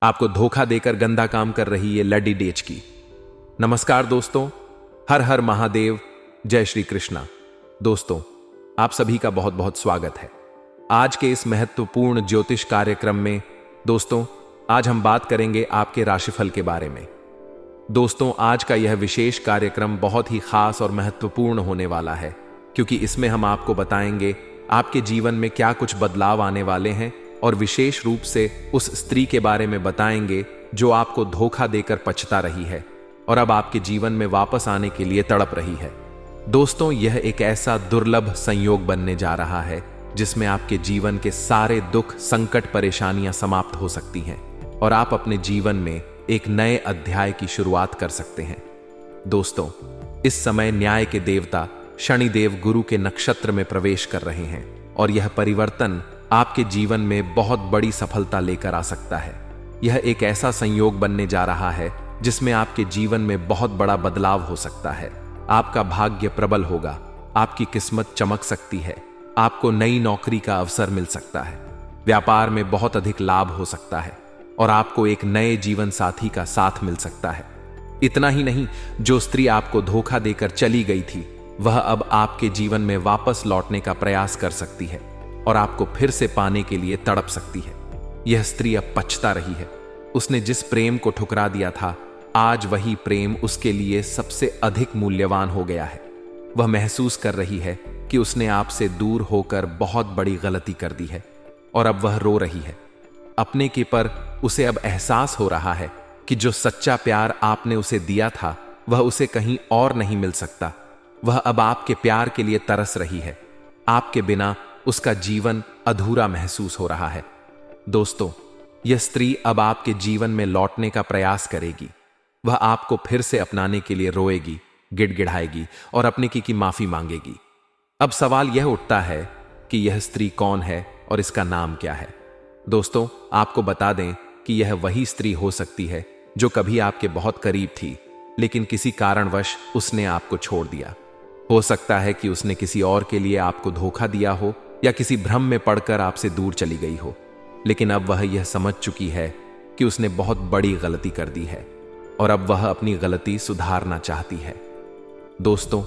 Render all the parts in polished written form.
आपको धोखा देकर गंदा काम कर रही ये लडी डेच की। नमस्कार दोस्तों, हर हर महादेव, जय श्री कृष्णा। दोस्तों, आप सभी का बहुत बहुत स्वागत है आज के इस महत्वपूर्ण ज्योतिष कार्यक्रम में। दोस्तों, आज हम बात करेंगे आपके राशिफल के बारे में। दोस्तों, आज का यह विशेष कार्यक्रम बहुत ही खास और महत्वपूर्ण होने वाला है, क्योंकि इसमें हम आपको बताएंगे आपके जीवन में क्या कुछ बदलाव आने वाले हैं, और विशेष रूप से उस स्त्री के बारे में बताएंगे जो आपको धोखा देकर पछता रही है और अब आपके जीवन में वापस आने के लिए तड़प रही है। दोस्तों, यह एक ऐसा दुर्लभ संयोग बनने जा रहा है जिसमें आपके जीवन के सारे दुख, संकट, परेशानियां समाप्त हो सकती हैं और आप अपने जीवन में एक नए अध्याय की शुरुआत कर सकते हैं। दोस्तों, इस समय न्याय के देवता शनिदेव गुरु के नक्षत्र में प्रवेश कर रहे हैं और यह परिवर्तन आपके जीवन में बहुत बड़ी सफलता लेकर आ सकता है। यह एक ऐसा संयोग बनने जा रहा है जिसमें आपके जीवन में बहुत बड़ा बदलाव हो सकता है। आपका भाग्य प्रबल होगा, आपकी किस्मत चमक सकती है, आपको नई नौकरी का अवसर मिल सकता है, व्यापार में बहुत अधिक लाभ हो सकता है और आपको एक नए जीवन साथी का साथ मिल सकता है। इतना ही नहीं, जो स्त्री आपको धोखा देकर चली गई थी वह अब आपके जीवन में वापस लौटने का प्रयास कर सकती है और आपको फिर से पाने के लिए तड़प सकती है। यह स्त्री अब पछता रही है। उसने जिस प्रेम को ठुकरा दिया था, आज वही प्रेम उसके लिए सबसे अधिक मूल्यवान हो गया है। वह महसूस कर रही है कि उसने आपसे दूर होकर बहुत बड़ी गलती कर दी है और अब वह रो रही है। अपने के पर उसे अब एहसास हो रहा है कि जो सच्चा प्यार आपने उसे दिया था वह उसे कहीं और नहीं मिल सकता। वह अब आपके प्यार के लिए तरस रही है। आपके बिना उसका जीवन अधूरा महसूस हो रहा है। दोस्तों, यह स्त्री अब आपके जीवन में लौटने का प्रयास करेगी। वह आपको फिर से अपनाने के लिए रोएगी, गिड़गिड़ाएगी और अपने की माफी मांगेगी। अब सवाल यह उठता है कि यह स्त्री कौन है और इसका नाम क्या है। दोस्तों, आपको बता दें कि यह वही स्त्री हो सकती है जो कभी आपके बहुत करीब थी, लेकिन किसी कारणवश उसने आपको छोड़ दिया। हो सकता है कि उसने किसी और के लिए आपको धोखा दिया हो या किसी भ्रम में पड़कर आपसे दूर चली गई हो, लेकिन अब वह यह समझ चुकी है कि उसने बहुत बड़ी गलती कर दी है और अब वह अपनी गलती सुधारना चाहती है। दोस्तों,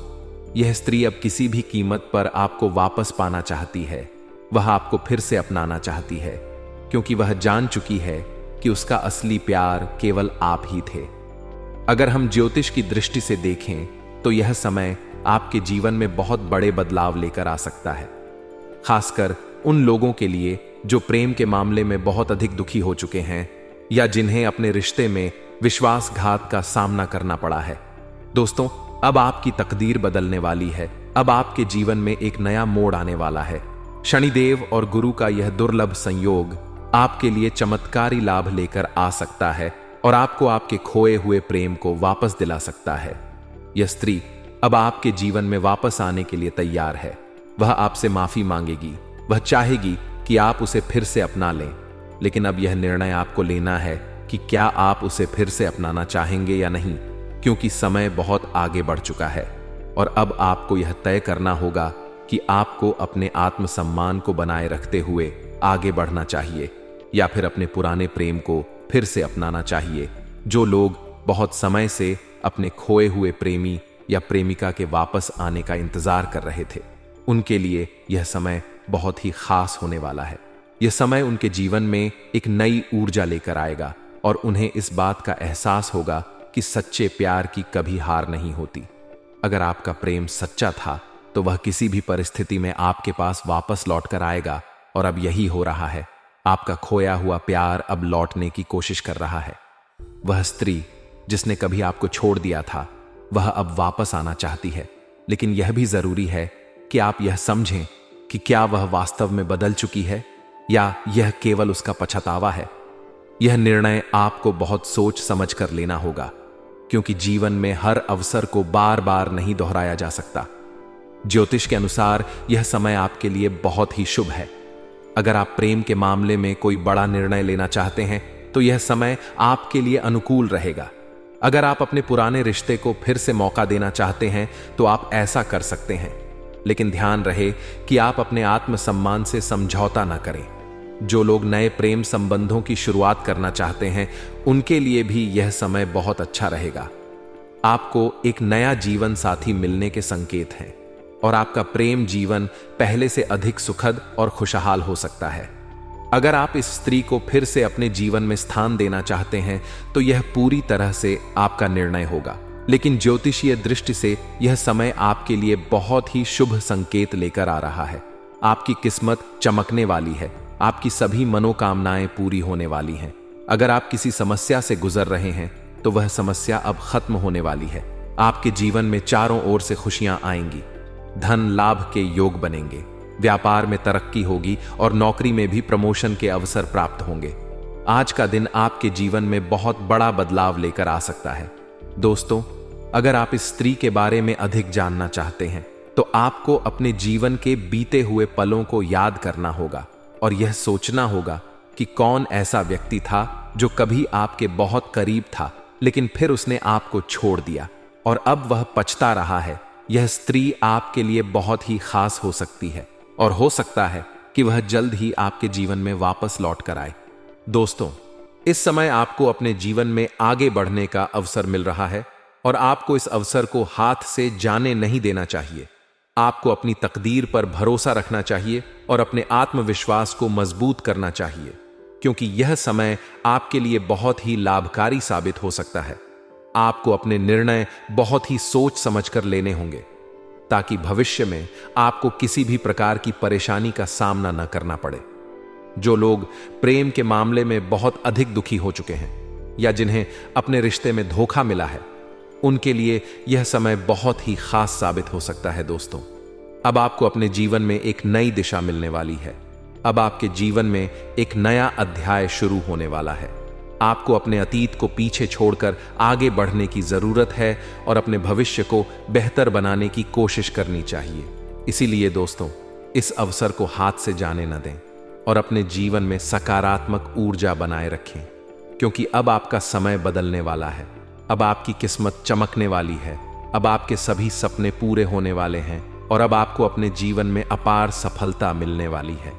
यह स्त्री अब किसी भी कीमत पर आपको वापस पाना चाहती है। वह आपको फिर से अपनाना चाहती है, क्योंकि वह जान चुकी है कि उसका असली प्यार केवल आप ही थे। अगर हम ज्योतिष की दृष्टि से देखें तो यह समय आपके जीवन में बहुत बड़े बदलाव लेकर आ सकता है, खासकर उन लोगों के लिए जो प्रेम के मामले में बहुत अधिक दुखी हो चुके हैं या जिन्हें अपने रिश्ते में विश्वासघात का सामना करना पड़ा है। दोस्तों, अब आपकी तकदीर बदलने वाली है। अब आपके जीवन में एक नया मोड़ आने वाला है। शनिदेव और गुरु का यह दुर्लभ संयोग आपके लिए चमत्कारी लाभ लेकर आ सकता है और आपको आपके खोए हुए प्रेम को वापस दिला सकता है। यह स्त्री अब आपके जीवन में वापस आने के लिए तैयार है। वह आपसे माफी मांगेगी। वह चाहेगी कि आप उसे फिर से अपना लें, लेकिन अब यह निर्णय आपको लेना है कि क्या आप उसे फिर से अपनाना चाहेंगे या नहीं, क्योंकि समय बहुत आगे बढ़ चुका है और अब आपको यह तय करना होगा कि आपको अपने आत्मसम्मान को बनाए रखते हुए आगे बढ़ना चाहिए या फिर अपने पुराने प्रेम को फिर से अपनाना चाहिए। जो लोग बहुत समय से अपने खोए हुए प्रेमी या प्रेमिका के वापस आने का इंतजार कर रहे थे, उनके लिए यह समय बहुत ही खास होने वाला है। यह समय उनके जीवन में एक नई ऊर्जा लेकर आएगा और उन्हें इस बात का एहसास होगा कि सच्चे प्यार की कभी हार नहीं होती। अगर आपका प्रेम सच्चा था तो वह किसी भी परिस्थिति में आपके पास वापस लौट कर आएगा और अब यही हो रहा है। आपका खोया हुआ प्यार अब लौटने की कोशिश कर रहा है। वह स्त्री जिसने कभी आपको छोड़ दिया था वह अब वापस आना चाहती है, लेकिन यह भी जरूरी है कि आप यह समझें कि क्या वह वास्तव में बदल चुकी है या यह केवल उसका पछतावा है। यह निर्णय आपको बहुत सोच समझ कर लेना होगा, क्योंकि जीवन में हर अवसर को बार बार नहीं दोहराया जा सकता। ज्योतिष के अनुसार यह समय आपके लिए बहुत ही शुभ है। अगर आप प्रेम के मामले में कोई बड़ा निर्णय लेना चाहते हैं तो यह समय आपके लिए अनुकूल रहेगा। अगर आप अपने पुराने रिश्ते को फिर से मौका देना चाहते हैं तो आप ऐसा कर सकते हैं, लेकिन ध्यान रहे कि आप अपने आत्मसम्मान से समझौता न करें। जो लोग नए प्रेम संबंधों की शुरुआत करना चाहते हैं उनके लिए भी यह समय बहुत अच्छा रहेगा। आपको एक नया जीवन साथी मिलने के संकेत हैं और आपका प्रेम जीवन पहले से अधिक सुखद और खुशहाल हो सकता है। अगर आप इस स्त्री को फिर से अपने जीवन में स्थान देना चाहते हैं तो यह पूरी तरह से आपका निर्णय होगा, लेकिन ज्योतिषीय दृष्टि से यह समय आपके लिए बहुत ही शुभ संकेत लेकर आ रहा है। आपकी किस्मत चमकने वाली है, आपकी सभी मनोकामनाएं पूरी होने वाली हैं। अगर आप किसी समस्या से गुजर रहे हैं तो वह समस्या अब खत्म होने वाली है। आपके जीवन में चारों ओर से खुशियां आएंगी, धन लाभ के योग बनेंगे, व्यापार में तरक्की होगी और नौकरी में भी प्रमोशन के अवसर प्राप्त होंगे। आज का दिन आपके जीवन में बहुत बड़ा बदलाव लेकर आ सकता है। दोस्तों, अगर आप इस स्त्री के बारे में अधिक जानना चाहते हैं तो आपको अपने जीवन के बीते हुए पलों को याद करना होगा और यह सोचना होगा कि कौन ऐसा व्यक्ति था जो कभी आपके बहुत करीब था लेकिन फिर उसने आपको छोड़ दिया और अब वह पछता रहा है। यह स्त्री आपके लिए बहुत ही खास हो सकती है और हो सकता है कि वह जल्द ही आपके जीवन में वापस लौट कर आए। दोस्तों, इस समय आपको अपने जीवन में आगे बढ़ने का अवसर मिल रहा है और आपको इस अवसर को हाथ से जाने नहीं देना चाहिए। आपको अपनी तकदीर पर भरोसा रखना चाहिए और अपने आत्मविश्वास को मजबूत करना चाहिए, क्योंकि यह समय आपके लिए बहुत ही लाभकारी साबित हो सकता है। आपको अपने निर्णय बहुत ही सोच समझकर लेने होंगे ताकि भविष्य में आपको किसी भी प्रकार की परेशानी का सामना न करना पड़े। जो लोग प्रेम के मामले में बहुत अधिक दुखी हो चुके हैं या जिन्हें अपने रिश्ते में धोखा मिला है, उनके लिए यह समय बहुत ही खास साबित हो सकता है। दोस्तों, अब आपको अपने जीवन में एक नई दिशा मिलने वाली है। अब आपके जीवन में एक नया अध्याय शुरू होने वाला है। आपको अपने अतीत को पीछे छोड़कर आगे बढ़ने की जरूरत है और अपने भविष्य को बेहतर बनाने की कोशिश करनी चाहिए। इसीलिए दोस्तों, इस अवसर को हाथ से जाने न दें और अपने जीवन में सकारात्मक ऊर्जा बनाए रखें, क्योंकि अब आपका समय बदलने वाला है। अब आपकी किस्मत चमकने वाली है। अब आपके सभी सपने पूरे होने वाले हैं और अब आपको अपने जीवन में अपार सफलता मिलने वाली है।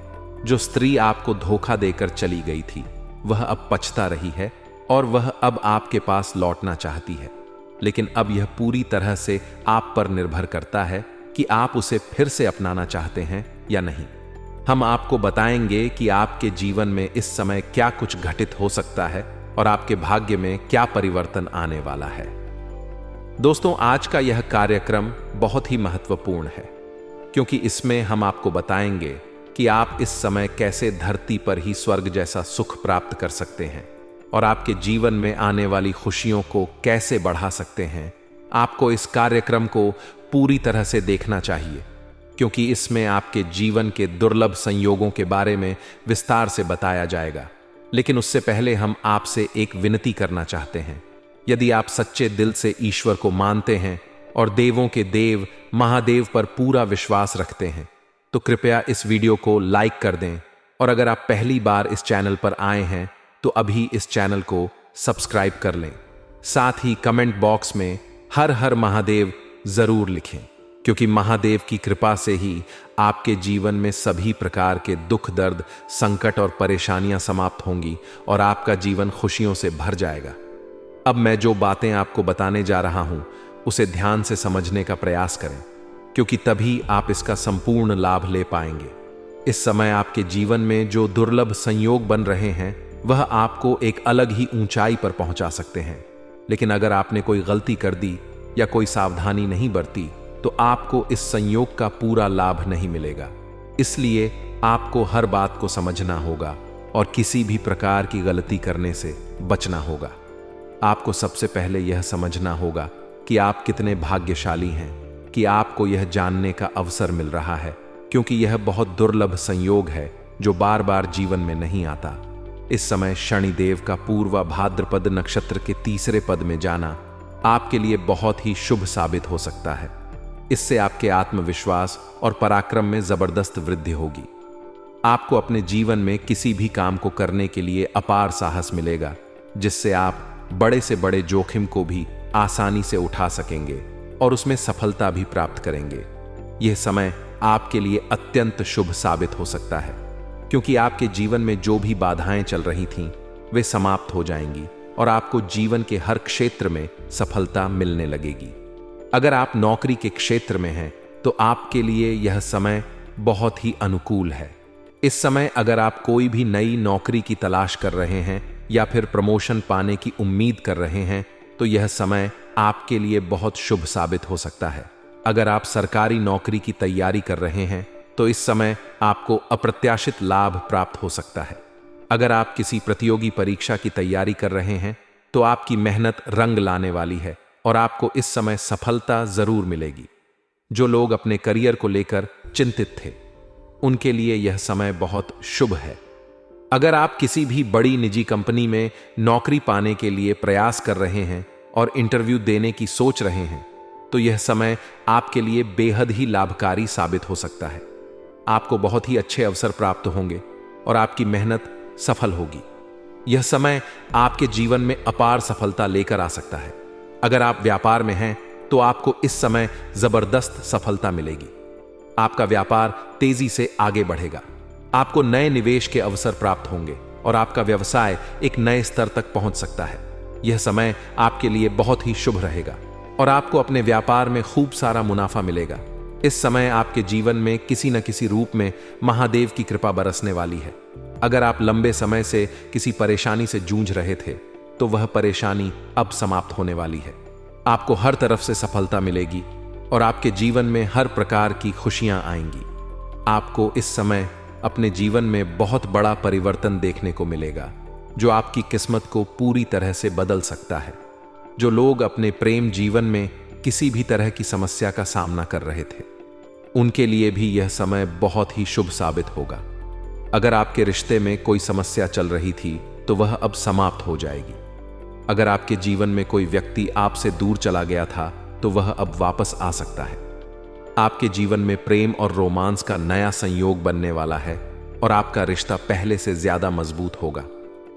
जो स्त्री आपको धोखा देकर चली गई थी वह अब पछता रही है और वह अब आपके पास लौटना चाहती है, लेकिन अब यह पूरी तरह से आप पर निर्भर करता है कि आप उसे फिर से अपनाना चाहते हैं या नहीं। हम आपको बताएंगे कि आपके जीवन में इस समय क्या कुछ घटित हो सकता है और आपके भाग्य में क्या परिवर्तन आने वाला है। दोस्तों, आज का यह कार्यक्रम बहुत ही महत्वपूर्ण है, क्योंकि इसमें हम आपको बताएंगे कि आप इस समय कैसे धरती पर ही स्वर्ग जैसा सुख प्राप्त कर सकते हैं और आपके जीवन में आने वाली खुशियों को कैसे बढ़ा सकते हैं। आपको इस कार्यक्रम को पूरी तरह से देखना चाहिए, क्योंकि इसमें आपके जीवन के दुर्लभ संयोगों के बारे में विस्तार से बताया जाएगा। लेकिन उससे पहले हम आपसे एक विनती करना चाहते हैं। यदि आप सच्चे दिल से ईश्वर को मानते हैं और देवों के देव महादेव पर पूरा विश्वास रखते हैं तो कृपया इस वीडियो को लाइक कर दें, और अगर आप पहली बार इस चैनल पर आए हैं तो अभी इस चैनल को सब्सक्राइब कर लें। साथ ही कमेंट बॉक्स में हर हर महादेव जरूर लिखें, क्योंकि महादेव की कृपा से ही आपके जीवन में सभी प्रकार के दुख दर्द संकट और परेशानियां समाप्त होंगी और आपका जीवन खुशियों से भर जाएगा। अब मैं जो बातें आपको बताने जा रहा हूं उसे ध्यान से समझने का प्रयास करें, क्योंकि तभी आप इसका संपूर्ण लाभ ले पाएंगे। इस समय आपके जीवन में जो दुर्लभ संयोग बन रहे हैं वह आपको एक अलग ही ऊंचाई पर पहुंचा सकते हैं, लेकिन अगर आपने कोई गलती कर दी या कोई सावधानी नहीं बरती तो आपको इस संयोग का पूरा लाभ नहीं मिलेगा। इसलिए आपको हर बात को समझना होगा और किसी भी प्रकार की गलती करने से बचना होगा। आपको सबसे पहले यह समझना होगा कि आप कितने भाग्यशाली हैं कि आपको यह जानने का अवसर मिल रहा है, क्योंकि यह बहुत दुर्लभ संयोग है जो बार बार जीवन में नहीं आता। इस समय शनिदेव का पूर्वा भाद्रपद नक्षत्र के तीसरे पद में जाना आपके लिए बहुत ही शुभ साबित हो सकता है। इससे आपके आत्मविश्वास और पराक्रम में जबरदस्त वृद्धि होगी। आपको अपने जीवन में किसी भी काम को करने के लिए अपार साहस मिलेगा, जिससे आप बड़े से बड़े जोखिम को भी आसानी से उठा सकेंगे और उसमें सफलता भी प्राप्त करेंगे। यह समय आपके लिए अत्यंत शुभ साबित हो सकता है। क्योंकि आपके जीवन में जो भी बाधाएं चल रही थीं, वे समाप्त हो जाएंगी और आपको जीवन के हर क्षेत्र में सफलता मिलने लगेगी। अगर आप नौकरी के क्षेत्र में हैं, तो आपके लिए यह समय बहुत ही अनुकूल है। इस समय अगर आप कोई भी नई नौकरी की तलाश कर रहे हैं या फिर प्रमोशन पाने की उम्मीद कर रहे हैं, तो यह समय आपके लिए बहुत शुभ साबित हो सकता है। अगर आप सरकारी नौकरी की तैयारी कर रहे हैं, तो इस समय आपको अप्रत्याशित लाभ प्राप्त हो सकता है। अगर आप किसी प्रतियोगी परीक्षा की तैयारी कर रहे हैं, तो आपकी मेहनत रंग लाने वाली है और आपको इस समय सफलता जरूर मिलेगी। जो लोग अपने करियर को लेकर चिंतित थे, उनके लिए यह समय बहुत शुभ है। अगर आप किसी भी बड़ी निजी कंपनी में नौकरी पाने के लिए प्रयास कर रहे हैं और इंटरव्यू देने की सोच रहे हैं, तो यह समय आपके लिए बेहद ही लाभकारी साबित हो सकता है। आपको बहुत ही अच्छे अवसर प्राप्त होंगे और आपकी मेहनत सफल होगी। यह समय आपके जीवन में अपार सफलता लेकर आ सकता है। अगर आप व्यापार में हैं, तो आपको इस समय जबरदस्त सफलता मिलेगी। आपका व्यापार तेजी से आगे बढ़ेगा। आपको नए निवेश के अवसर प्राप्त होंगे और आपका व्यवसाय एक नए स्तर तक पहुंच सकता है। यह समय आपके लिए बहुत ही शुभ रहेगा और आपको अपने व्यापार में खूब सारा मुनाफा मिलेगा। इस समय आपके जीवन में किसी न किसी रूप में महादेव की कृपा बरसने वाली है। अगर आप लंबे समय से किसी परेशानी से जूझ रहे थे, तो वह परेशानी अब समाप्त होने वाली है। आपको हर तरफ से सफलता मिलेगी और आपके जीवन में हर प्रकार की खुशियां आएंगी। आपको इस समय अपने जीवन में बहुत बड़ा परिवर्तन देखने को मिलेगा, जो आपकी किस्मत को पूरी तरह से बदल सकता है। जो लोग अपने प्रेम जीवन में किसी भी तरह की समस्या का सामना कर रहे थे, उनके लिए भी यह समय बहुत ही शुभ साबित होगा। अगर आपके रिश्ते में कोई समस्या चल रही थी, तो वह अब समाप्त हो जाएगी। अगर आपके जीवन में कोई व्यक्ति आपसे दूर चला गया था, तो वह अब वापस आ सकता है। आपके जीवन में प्रेम और रोमांस का नया संयोग बनने वाला है और आपका रिश्ता पहले से ज्यादा मजबूत होगा।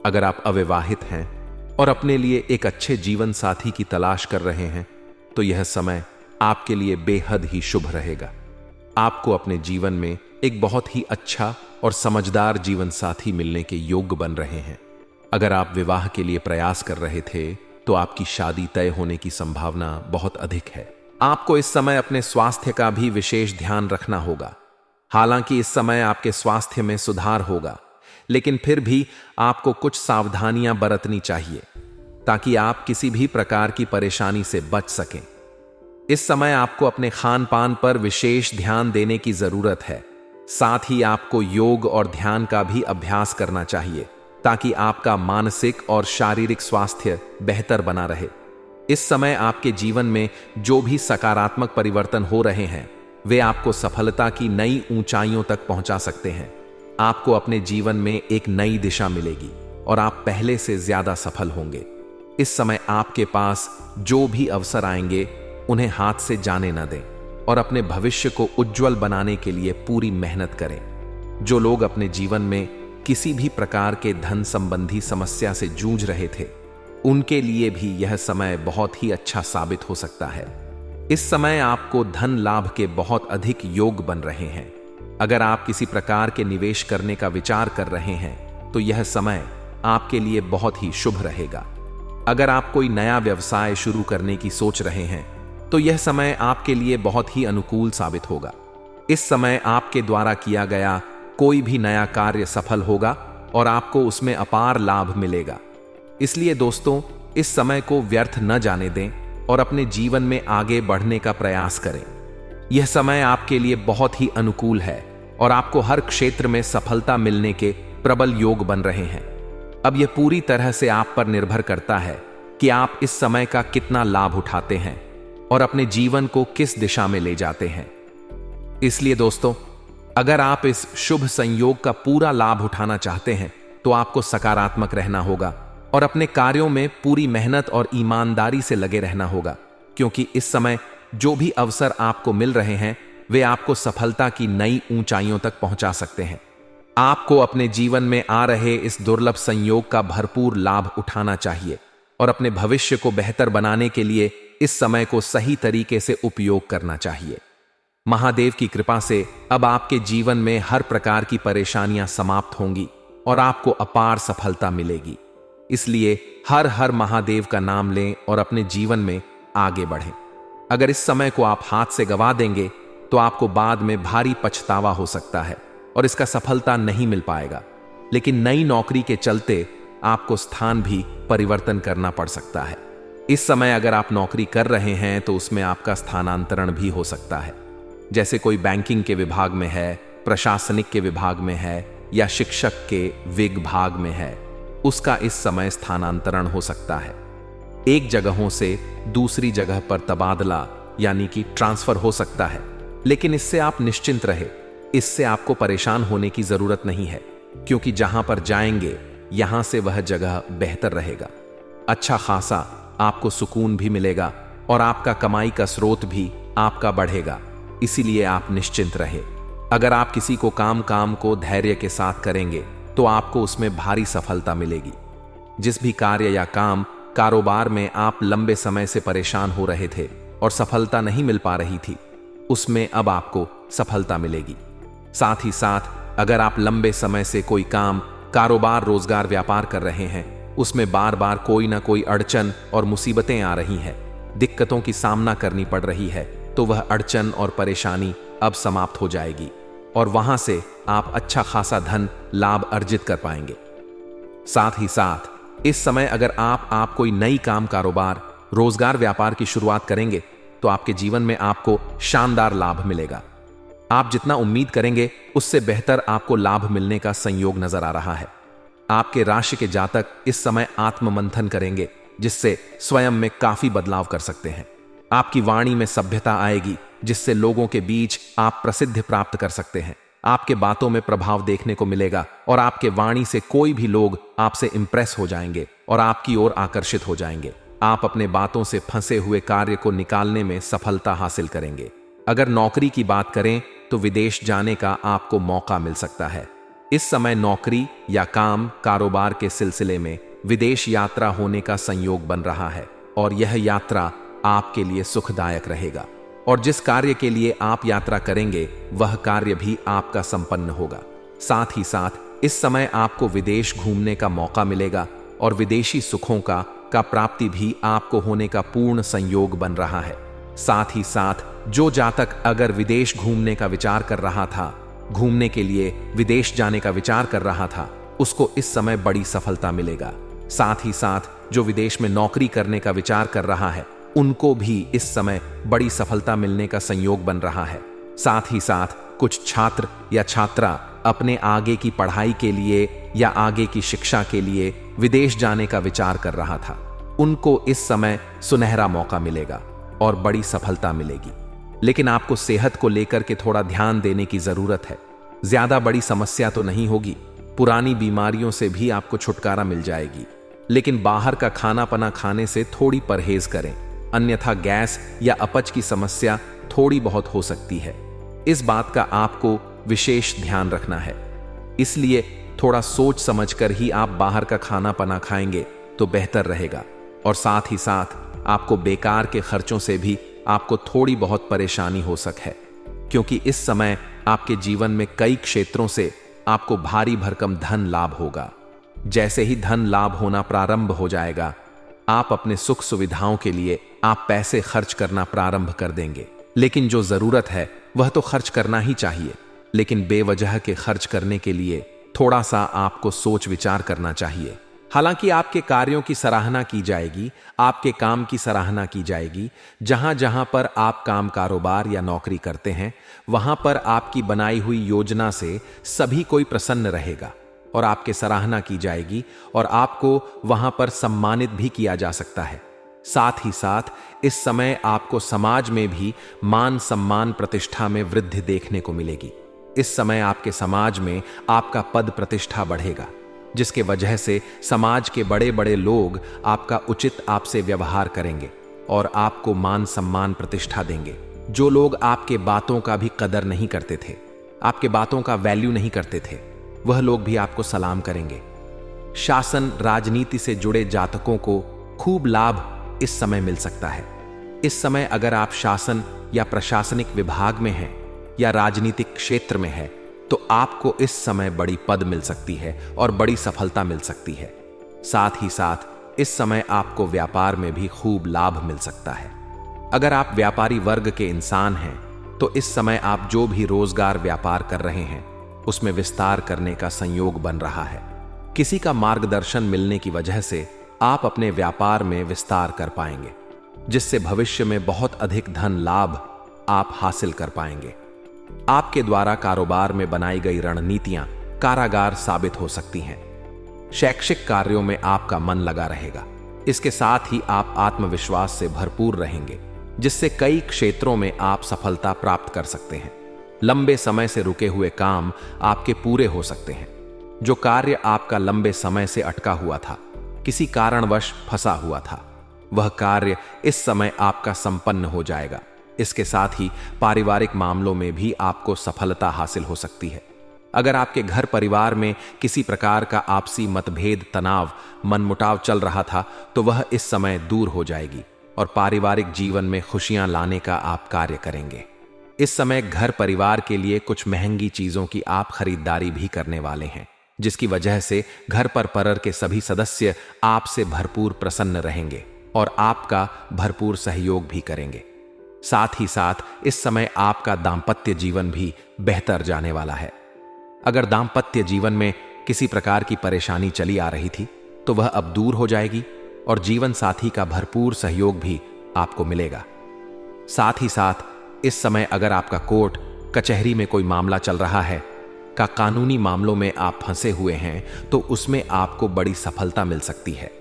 अगर आप अविवाहित हैं और अपने लिए एक अच्छे जीवन साथी की तलाश कर रहे हैं, तो यह समय आपके लिए बेहद ही शुभ रहेगा। आपको अपने जीवन में एक बहुत ही अच्छा और समझदार जीवन साथी मिलने के योग्य बन रहे हैं। अगर आप विवाह के लिए प्रयास कर रहे थे, तो आपकी शादी तय होने की संभावना बहुत अधिक है। आपको इस समय अपने स्वास्थ्य का भी विशेष ध्यान रखना होगा। हालांकि इस समय आपके स्वास्थ्य में सुधार होगा, लेकिन फिर भी आपको कुछ सावधानियां बरतनी चाहिए ताकि आप किसी भी प्रकार की परेशानी से बच सकें। इस समय आपको अपने खान पान पर विशेष ध्यान देने की जरूरत है। साथ ही आपको योग और ध्यान का भी अभ्यास करना चाहिए ताकि आपका मानसिक और शारीरिक स्वास्थ्य बेहतर बना रहे। इस समय आपके जीवन में जो भी सकारात्मक परिवर्तन हो रहे हैं, वे आपको सफलता की नई ऊंचाइयों तक पहुंचा सकते हैं। आपको अपने जीवन में एक नई दिशा मिलेगी और आप पहले से ज्यादा सफल होंगे। इस समय आपके पास जो भी अवसर आएंगे, उन्हें हाथ से जाने न दें और अपने भविष्य को उज्जवल बनाने के लिए पूरी मेहनत करें। जो लोग अपने जीवन में किसी भी प्रकार के धन संबंधी समस्या से जूझ रहे थे, उनके लिए भी यह समय बहुत ही अच्छा साबित हो सकता है। इस समय आपको धन लाभ के बहुत अधिक योग बन रहे हैं। अगर आप किसी प्रकार के निवेश करने का विचार कर रहे हैं, तो यह समय आपके लिए बहुत ही शुभ रहेगा। अगर आप कोई नया व्यवसाय शुरू करने की सोच रहे हैं, तो यह समय आपके लिए बहुत ही अनुकूल साबित होगा। इस समय आपके द्वारा किया गया कोई भी नया कार्य सफल होगा और आपको उसमें अपार लाभ मिलेगा। इसलिए दोस्तों, इस समय को व्यर्थ न जाने दें और अपने जीवन में आगे बढ़ने का प्रयास करें। यह समय आपके लिए बहुत ही अनुकूल है और आपको हर क्षेत्र में सफलता मिलने के प्रबल योग बन रहे हैं। अब यह पूरी तरह से आप पर निर्भर करता है कि आप इस समय का कितना लाभ उठाते हैं और अपने जीवन को किस दिशा में ले जाते हैं। इसलिए दोस्तों, अगर आप इस शुभ संयोग का पूरा लाभ उठाना चाहते हैं, तो आपको सकारात्मक रहना होगा और अपने कार्यों में पूरी मेहनत और ईमानदारी से लगे रहना होगा, क्योंकि इस समय जो भी अवसर आपको मिल रहे हैं, वे आपको सफलता की नई ऊंचाइयों तक पहुंचा सकते हैं। आपको अपने जीवन में आ रहे इस दुर्लभ संयोग का भरपूर लाभ उठाना चाहिए और अपने भविष्य को बेहतर बनाने के लिए इस समय को सही तरीके से उपयोग करना चाहिए। महादेव की कृपा से अब आपके जीवन में हर प्रकार की परेशानियां समाप्त होंगी और आपको अपार सफलता मिलेगी। इसलिए हर हर महादेव का नाम लें और अपने जीवन में आगे बढ़ें। अगर इस समय को आप हाथ से गंवा देंगे तो आपको बाद में भारी पछतावा हो सकता है और इसका सफलता नहीं मिल पाएगा। लेकिन नई नौकरी के चलते आपको स्थान भी परिवर्तन करना पड़ सकता है। इस समय अगर आप नौकरी कर रहे हैं तो उसमें आपका स्थानांतरण भी हो सकता है। जैसे कोई बैंकिंग के विभाग में है, प्रशासनिक के विभाग में है या शिक्षक के विभाग में है, उसका इस समय स्थानांतरण हो सकता है। एक जगहों से दूसरी जगह पर तबादला यानी कि ट्रांसफर हो सकता है। लेकिन इससे आप निश्चिंत रहे, इससे आपको परेशान होने की जरूरत नहीं है, क्योंकि जहां पर जाएंगे यहां से वह जगह बेहतर रहेगा। अच्छा खासा आपको सुकून भी मिलेगा और आपका कमाई का स्रोत भी आपका बढ़ेगा। इसीलिए आप निश्चिंत रहे। अगर आप किसी को काम को धैर्य के साथ करेंगे तो आपको उसमें भारी सफलता मिलेगी। जिस भी कार्य या कारोबार में आप लंबे समय से परेशान हो रहे थे और सफलता नहीं मिल पा रही थी, उसमें अब आपको सफलता मिलेगी। साथ ही साथ अगर आप लंबे समय से कोई काम, कारोबार, रोजगार, व्यापार कर रहे हैं, उसमें बार बार कोई ना कोई अड़चन और मुसीबतें आ रही हैं, दिक्कतों की सामना करनी पड़ रही है, तो वह अड़चन और परेशानी अब समाप्त हो जाएगी और वहां से आप अच्छा खासा धन लाभ अर्जित कर पाएंगे। साथ ही साथ इस समय अगर आप कोई नई काम, कारोबार, रोजगार, व्यापार की शुरुआत करेंगे तो आपके जीवन में आपको शानदार लाभ मिलेगा। आप जितना उम्मीद करेंगे उससे बेहतर आपको लाभ मिलने का संयोग नजर आ रहा है। आपके राशि के जातक इस समय आत्ममंथन करेंगे, जिससे स्वयं में काफी बदलाव कर सकते हैं। आपकी वाणी में सभ्यता आएगी, जिससे लोगों के बीच आप प्रसिद्धि प्राप्त कर सकते हैं। आपके बातों में प्रभाव देखने को मिलेगा और आपके वाणी से कोई भी लोग आपसे इंप्रेस हो जाएंगे और आपकी ओर आकर्षित हो जाएंगे। आप अपने बातों से फंसे हुए कार्य को निकालने में सफलता हासिल करेंगे। अगर नौकरी की बात करें तो विदेश जाने का आपको मौका मिल सकता है। इस समय नौकरी या काम, कारोबार के सिलसिले में विदेश यात्रा होने का संयोग बन रहा है और यह यात्रा आपके लिए सुखदायक रहेगा और जिस कार्य के लिए आप यात्रा करेंगे वह कार्य भी आपका संपन्न होगा। साथ ही साथ इस समय आपको विदेश घूमने का मौका मिलेगा और विदेशी सुखों का प्राप्ति भी आपको होने का पूर्ण संयोग बन रहा है। साथ ही साथ जो जातक अगर विदेश घूमने का विचार कर रहा था, घूमने के लिए विदेश जाने का विचार कर रहा था, उसको इस समय बड़ी सफलता मिलेगा। साथ ही साथ जो विदेश में नौकरी करने का विचार कर रहा है, उनको भी इस समय बड़ी सफलता मिलने का संयोग बन रहा है। साथ ही साथ कुछ छात्र या छात्रा अपने आगे की पढ़ाई के लिए या आगे की शिक्षा के लिए विदेश जाने का विचार कर रहा था, उनको इस समय सुनहरा मौका मिलेगा और बड़ी सफलता मिलेगी। लेकिन आपको सेहत को लेकर के थोड़ा ध्यान देने की जरूरत है। ज्यादा बड़ी समस्या तो नहीं होगी, पुरानी बीमारियों से भी आपको छुटकारा मिल जाएगी, लेकिन बाहर का खाना पना खाने से थोड़ी परहेज करें, अन्यथा गैस या अपच की समस्या थोड़ी बहुत हो सकती है। इस बात का आपको विशेष ध्यान रखना है। इसलिए थोड़ा सोच समझकर ही आप बाहर का खाना पना खाएंगे तो बेहतर रहेगा और साथ ही साथ आपको बेकार के खर्चों से भी आपको थोड़ी बहुत परेशानी हो सकती है, क्योंकि इस समय आपके जीवन में कई क्षेत्रों से आपको भारी भरकम धन लाभ होगा। जैसे ही धन लाभ होना प्रारंभ हो जाएगा, आप अपने सुख सुविधाओं के लिए आप पैसे खर्च करना प्रारंभ कर देंगे। लेकिन जो जरूरत है वह तो खर्च करना ही चाहिए, लेकिन बेवजह के खर्च करने के लिए थोड़ा सा आपको सोच विचार करना चाहिए। हालांकि आपके कार्यों की सराहना की जाएगी, आपके काम की सराहना की जाएगी। जहां जहां पर आप काम, कारोबार या नौकरी करते हैं, वहां पर आपकी बनाई हुई योजना से सभी कोई प्रसन्न रहेगा और आपकी सराहना की जाएगी और आपको वहां पर सम्मानित भी किया जा सकता है। साथ ही साथ इस समय आपको समाज में भी मान सम्मान, प्रतिष्ठा में वृद्धि देखने को मिलेगी। इस समय आपके समाज में आपका पद प्रतिष्ठा बढ़ेगा, जिसके वजह से समाज के बड़े बड़े लोग आपका उचित आपसे व्यवहार करेंगे और आपको मान सम्मान, प्रतिष्ठा देंगे। जो लोग आपके बातों का भी कदर नहीं करते थे, आपके बातों का वैल्यू नहीं करते थे, वह लोग भी आपको सलाम करेंगे। शासन, राजनीति से जुड़े जातकों को खूब लाभ इस समय मिल सकता है। इस समय अगर आप शासन या प्रशासनिक विभाग में हैं या राजनीतिक क्षेत्र में है तो आपको इस समय बड़ी पद मिल सकती है और बड़ी सफलता मिल सकती है। साथ ही साथ इस समय आपको व्यापार में भी खूब लाभ मिल सकता है। अगर आप व्यापारी वर्ग के इंसान हैं तो इस समय आप जो भी रोजगार व्यापार कर रहे हैं उसमें विस्तार करने का संयोग बन रहा है। किसी का मार्गदर्शन मिलने की वजह से आप अपने व्यापार में विस्तार कर पाएंगे, जिससे भविष्य में बहुत अधिक धन लाभ आप हासिल कर पाएंगे। आपके द्वारा कारोबार में बनाई गई रणनीतियां कारागार साबित हो सकती हैं। शैक्षिक कार्यों में आपका मन लगा रहेगा। इसके साथ ही आप आत्मविश्वास से भरपूर रहेंगे, जिससे कई क्षेत्रों में आप सफलता प्राप्त कर सकते हैं। लंबे समय से रुके हुए काम आपके पूरे हो सकते हैं। जो कार्य आपका लंबे समय से अटका हुआ था, किसी कारणवश फंसा हुआ था, वह कार्य इस समय आपका संपन्न हो जाएगा। इसके साथ ही पारिवारिक मामलों में भी आपको सफलता हासिल हो सकती है। अगर आपके घर परिवार में किसी प्रकार का आपसी मतभेद, तनाव, मनमुटाव चल रहा था तो वह इस समय दूर हो जाएगी और पारिवारिक जीवन में खुशियां लाने का आप कार्य करेंगे। इस समय घर परिवार के लिए कुछ महंगी चीजों की आप खरीदारी भी करने वाले हैं, जिसकी वजह से घर पर के सभी सदस्य आपसे भरपूर प्रसन्न रहेंगे और आपका भरपूर सहयोग भी करेंगे। साथ ही साथ इस समय आपका दांपत्य जीवन भी बेहतर जाने वाला है। अगर दांपत्य जीवन में किसी प्रकार की परेशानी चली आ रही थी तो वह अब दूर हो जाएगी और जीवन साथी का भरपूर सहयोग भी आपको मिलेगा। साथ ही साथ इस समय अगर आपका कोर्ट कचहरी में कोई मामला चल रहा है, का कानूनी मामलों में आप फंसे हुए हैं तो उसमें आपको बड़ी सफलता मिल सकती है।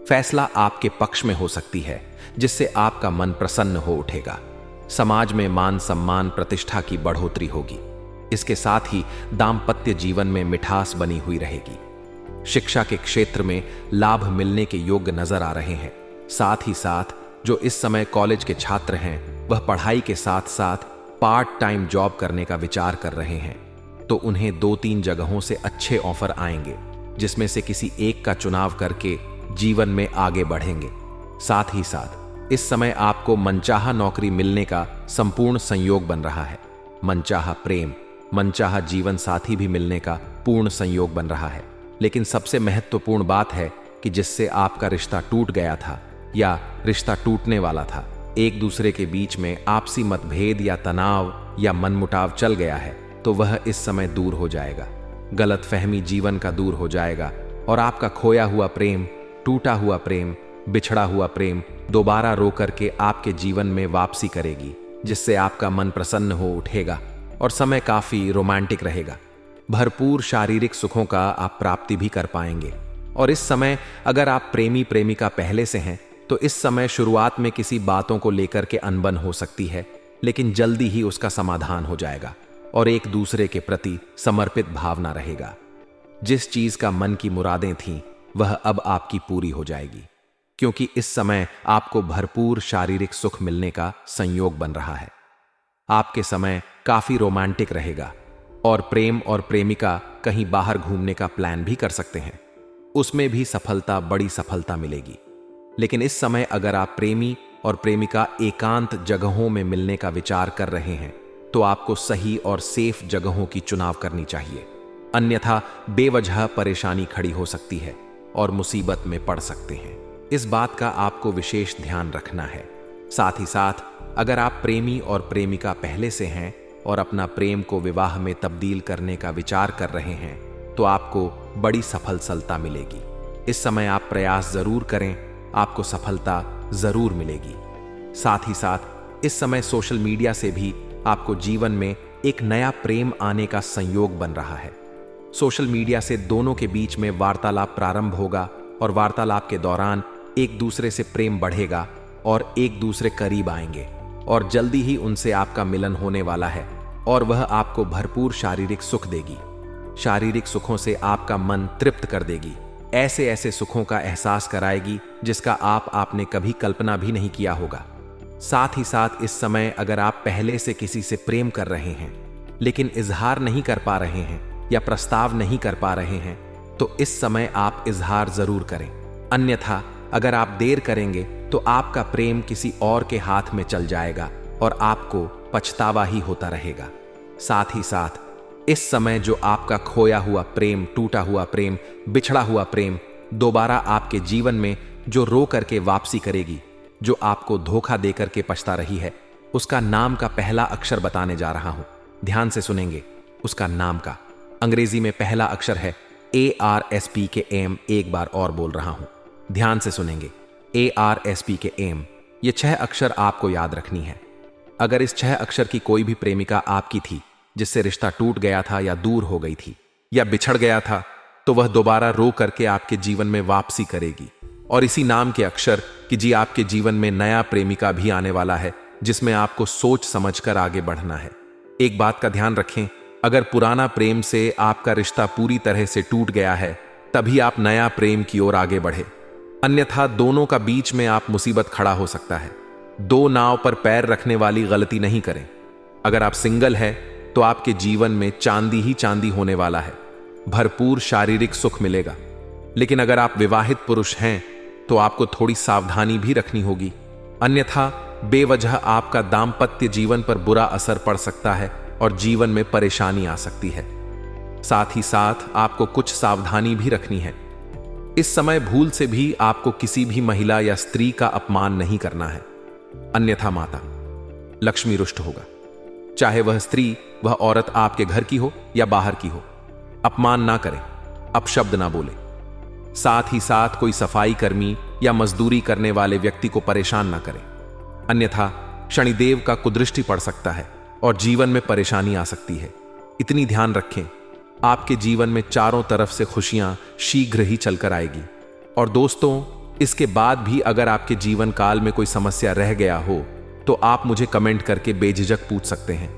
फैसला आपके पक्ष में हो सकती है, जिससे आपका मन प्रसन्न हो उठेगा। समाज में मान सम्मान, प्रतिष्ठा की बढ़ोतरी होगी। इसके साथ ही दांपत्य जीवन में मिठास बनी हुई रहेगी। शिक्षा के क्षेत्र में लाभ मिलने के योग्य नजर आ रहे हैं। साथ ही साथ जो इस समय कॉलेज के छात्र हैं वह पढ़ाई के साथ साथ पार्ट टाइम जॉब करने का विचार कर रहे हैं तो उन्हें 2-3 जगहों से अच्छे ऑफर आएंगे, जिसमें से किसी एक का चुनाव करके जीवन में आगे बढ़ेंगे। साथ ही साथ इस समय आपको मनचाहा नौकरी मिलने का संपूर्ण संयोग बन रहा है। मनचाहा प्रेम, मनचाहा जीवन साथी भी मिलने का पूर्ण संयोग बन रहा है। लेकिन सबसे महत्वपूर्ण बात है कि जिससे आपका रिश्ता टूट गया था या रिश्ता टूटने वाला था, एक दूसरे के बीच में आपसी मतभेद या तनाव या मनमुटाव चल गया है तो वह इस समय दूर हो जाएगा। गलतफहमी जीवन का दूर हो जाएगा और आपका खोया हुआ प्रेम, टूटा हुआ प्रेम, बिछड़ा हुआ प्रेम दोबारा रो करके आपके जीवन में वापसी करेगी, जिससे आपका मन प्रसन्न हो उठेगा और समय काफी रोमांटिक रहेगा। भरपूर शारीरिक सुखों का आप प्राप्ति भी कर पाएंगे। और इस समय अगर आप प्रेमी प्रेमिका पहले से हैं तो इस समय शुरुआत में किसी बातों को लेकर के अनबन हो सकती है, लेकिन जल्दी ही उसका समाधान हो जाएगा और एक दूसरे के प्रति समर्पित भावना रहेगा। जिस चीज का मन की मुरादें थीं वह अब आपकी पूरी हो जाएगी, क्योंकि इस समय आपको भरपूर शारीरिक सुख मिलने का संयोग बन रहा है। आपके समय काफी रोमांटिक रहेगा और प्रेम और प्रेमिका कहीं बाहर घूमने का प्लान भी कर सकते हैं, उसमें भी सफलता, बड़ी सफलता मिलेगी। लेकिन इस समय अगर आप प्रेमी और प्रेमिका एकांत जगहों में मिलने का विचार कर रहे हैं तो आपको सही और सेफ जगहों की चुनाव करनी चाहिए, अन्यथा बेवजह परेशानी खड़ी हो सकती है और मुसीबत में पड़ सकते हैं। इस बात का आपको विशेष ध्यान रखना है। साथ ही साथ अगर आप प्रेमी और प्रेमिका पहले से हैं और अपना प्रेम को विवाह में तब्दील करने का विचार कर रहे हैं तो आपको बड़ी सफलता मिलेगी। इस समय आप प्रयास जरूर करें, आपको सफलता जरूर मिलेगी। साथ ही साथ इस समय सोशल मीडिया से भी आपको जीवन में एक नया प्रेम आने का संयोग बन रहा है। सोशल मीडिया से दोनों के बीच में वार्तालाप प्रारंभ होगा और वार्तालाप के दौरान एक दूसरे से प्रेम बढ़ेगा और एक दूसरे करीब आएंगे और जल्दी ही उनसे आपका मिलन होने वाला है और वह आपको भरपूर शारीरिक सुख देगी। शारीरिक सुखों से आपका मन तृप्त कर देगी, ऐसे ऐसे सुखों का एहसास कराएगी जिसका आपने कभी कल्पना भी नहीं किया होगा। साथ ही साथ इस समय अगर आप पहले से किसी से प्रेम कर रहे हैं लेकिन इजहार नहीं कर पा रहे हैं या प्रस्ताव नहीं कर पा रहे हैं तो इस समय आप इजहार जरूर करें, अन्यथा अगर आप देर करेंगे तो आपका प्रेम किसी और के हाथ में चल जाएगा और आपको पछतावा ही होता रहेगा। साथ ही साथ इस समय जो आपका खोया हुआ प्रेम, टूटा हुआ प्रेम, बिछड़ा हुआ प्रेम दोबारा आपके जीवन में जो रो करके वापसी करेगी, जो आपको धोखा दे करके पछता रही है, उसका नाम का पहला अक्षर बताने जा रहा हूं। ध्यान से सुनेंगे। उसका नाम का अंग्रेजी में पहला अक्षर है ARSPKM। एक बार और बोल रहा हूं, ध्यान से सुनेंगे। ARSPKM। ये 6 अक्षर आपको याद रखनी है। अगर इस 6 अक्षर की कोई भी प्रेमिका आपकी थी, जिससे रिश्ता टूट गया था या दूर हो गई थी या बिछड़ गया था, तो वह दोबारा रो करके आपके जीवन में वापसी करेगी। और इसी नाम के अक्षर कि जी आपके जीवन में नया प्रेमिका भी आने वाला है, जिसमें आपको सोच समझकर आगे बढ़ना है। एक बात का ध्यान रखें, अगर पुराना प्रेम से आपका रिश्ता पूरी तरह से टूट गया है, तभी आप नया प्रेम की ओर आगे बढ़े, अन्यथा दोनों का बीच में आप मुसीबत खड़ा हो सकता है। 2 नाव पर पैर रखने वाली गलती नहीं करें। अगर आप सिंगल है तो आपके जीवन में चांदी ही चांदी होने वाला है, भरपूर शारीरिक सुख मिलेगा। लेकिन अगर आप विवाहित पुरुष हैं तो आपको थोड़ी सावधानी भी रखनी होगी, अन्यथा बेवजह आपका दाम्पत्य जीवन पर बुरा असर पड़ सकता है और जीवन में परेशानी आ सकती है। साथ ही साथ आपको कुछ सावधानी भी रखनी है। इस समय भूल से भी आपको किसी भी महिला या स्त्री का अपमान नहीं करना है, अन्यथा माता लक्ष्मी रुष्ट होगा। चाहे वह स्त्री, वह औरत आपके घर की हो या बाहर की हो, अपमान ना करें, अपशब्द ना बोले। साथ ही साथ कोई सफाई कर्मी या मजदूरी करने वाले व्यक्ति को परेशान ना करें, अन्यथा शनिदेव का कुदृष्टि पड़ सकता है और जीवन में परेशानी आ सकती है। इतनी ध्यान रखें, आपके जीवन में चारों तरफ से खुशियां शीघ्र ही चलकर आएगी। और दोस्तों, इसके बाद भी अगर आपके जीवन काल में कोई समस्या रह गया हो तो आप मुझे कमेंट करके बेझिझक पूछ सकते हैं।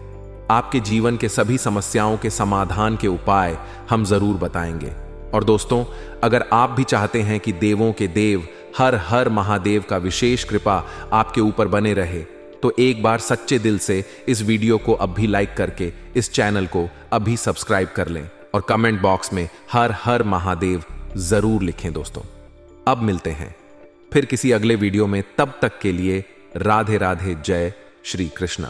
आपके जीवन के सभी समस्याओं के समाधान के उपाय हम जरूर बताएंगे। और दोस्तों, अगर आप भी चाहते हैं कि देवों के देव हर हर महादेव का विशेष कृपा आपके ऊपर बने रहे, तो एक बार सच्चे दिल से इस वीडियो को अब भी लाइक करके इस चैनल को अभी सब्सक्राइब कर लें और कमेंट बॉक्स में हर हर महादेव जरूर लिखें। दोस्तों, अब मिलते हैं फिर किसी अगले वीडियो में। तब तक के लिए राधे राधे, जय श्री कृष्णा।